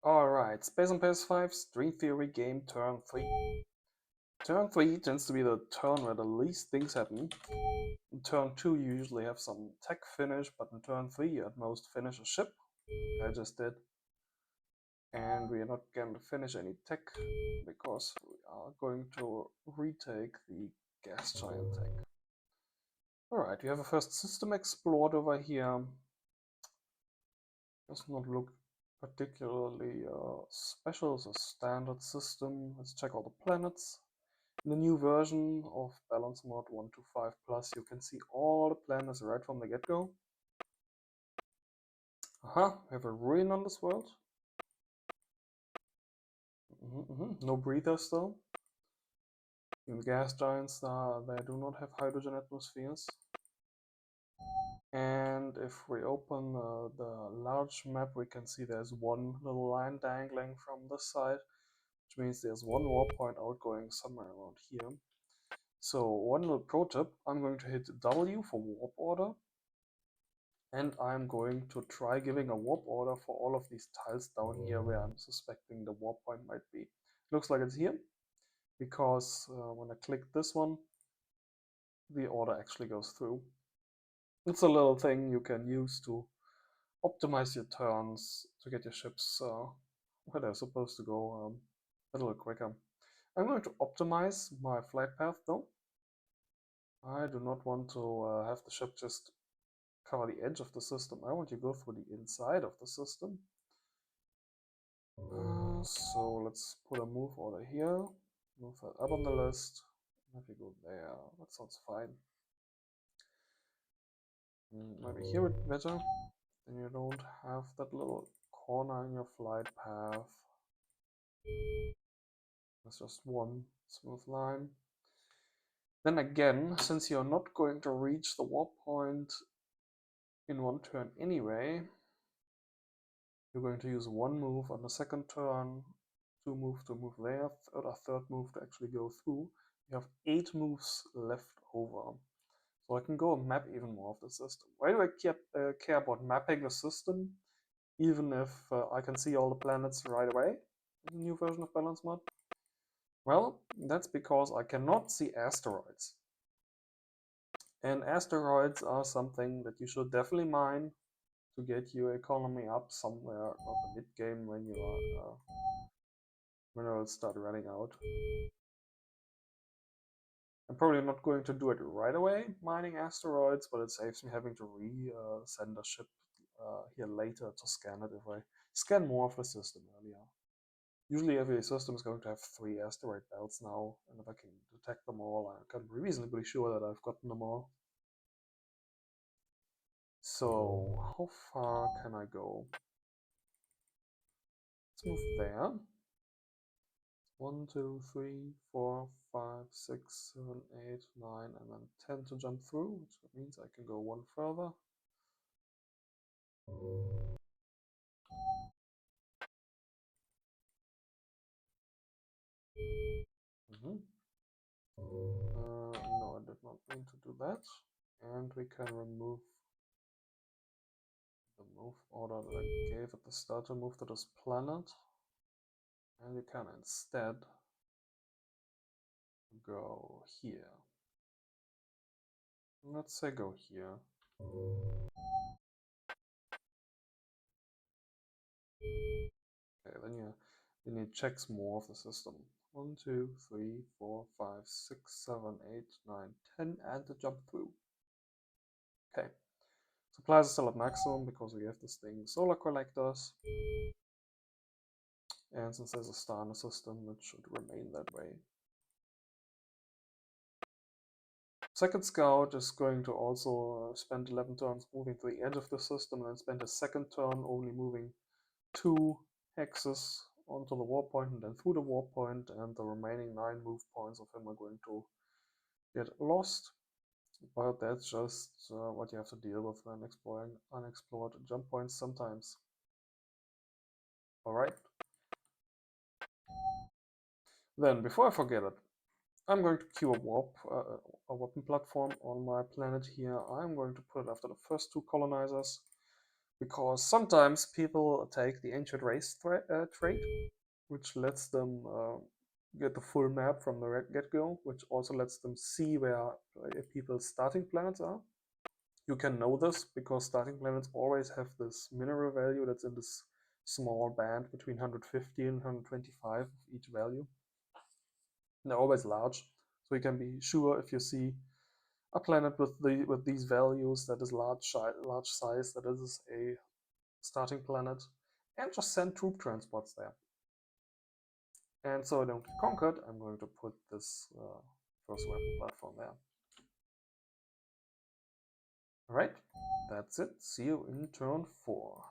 Alright, Space on PS5, String Theory game turn 3. Turn 3 tends to be the turn where the least things happen. In turn 2 you usually have some tech finish, but in turn 3 you at most finish a ship. I just did. And we are not going to finish any tech because we are going to retake the gas giant tech. Alright, we have a first system explored over here. Does not look particularly special. It's a standard system. Let's check all the planets. In the new version of Balance Mod 1.2.5 Plus, you can see all the planets right from the get-go. Aha, we have a ruin on this world. No breathers though. In gas giants, they do not have hydrogen atmospheres. And if we open the large map, we can see there's one little line dangling from this side, which means there's one warp point outgoing somewhere around here. So one little pro tip, I'm going to hit W for warp order, and I'm going to try giving a warp order for all of these tiles down here where I'm suspecting the warp point might be. Looks like it's here, because when I click this one, the order actually goes through. It's a little thing you can use to optimize your turns to get your ships where they're supposed to go a little quicker. I'm going to optimize my flight path though. I do not want to have the ship just cover the edge of the system. I want to go through the inside of the system. So let's put a move order here. Move that up on the list. If you go there, that sounds fine. Maybe here would be better. Then you don't have that little corner in your flight path. It's just one smooth line. Then again, since you're not going to reach the warp point in one turn anyway, you're going to use one move on the second turn, two moves to move there, a third move to actually go through. You have 8 moves left over. So I can go and map even more of the system. Why do I care about mapping the system, even if I can see all the planets right away in the new version of Balance Mod? Well, that's because I cannot see asteroids. And asteroids are something that you should definitely mine to get your economy up somewhere at the mid-game when your minerals start running out. I'm probably not going to do it right away, mining asteroids, but it saves me having to send a ship here later to scan it if I scan more of the system earlier. Usually every system is going to have 3 asteroid belts now, and if I can detect them all, I can be reasonably sure that I've gotten them all. So, how far can I go? Let's move there. 1, 2, 3, 4, 5, 6, 7, 8, 9, and then 10 to jump through, which means I can go one further. No, I did not mean to do that. And we can remove the move order that I gave at the start to move to this planet. And we can instead go here. Let's say go here. Okay, then you checks more of the system. 1, 2, 3, 4, 5, 6, 7, 8, 9, 10, and to jump through. Okay. Supplies are still at maximum because we have this thing solar collectors. And since there's a star in the system, it should remain that way. Second scout is going to also spend 11 turns moving to the edge of the system and then spend a second turn only moving 2 hexes onto the warp point and then through the warp point, and the remaining 9 move points of him are going to get lost. But that's just what you have to deal with when exploring unexplored jump points sometimes. Alright. Then, before I forget it, I'm going to queue a weapon platform on my planet here. I'm going to put it after the first 2 colonizers. because sometimes people take the ancient race trait, which lets them get the full map from the get-go, which also lets them see where people's starting planets are. You can know this because starting planets always have this mineral value that's in this small band between 150 and 125 of each value. And they're always large, so you can be sure if you see a planet with these values that is large size, that is a starting planet, and just send troop transports there. And so I don't get conquered, I'm going to put this first weapon platform there. Alright, that's it. See you in turn 4.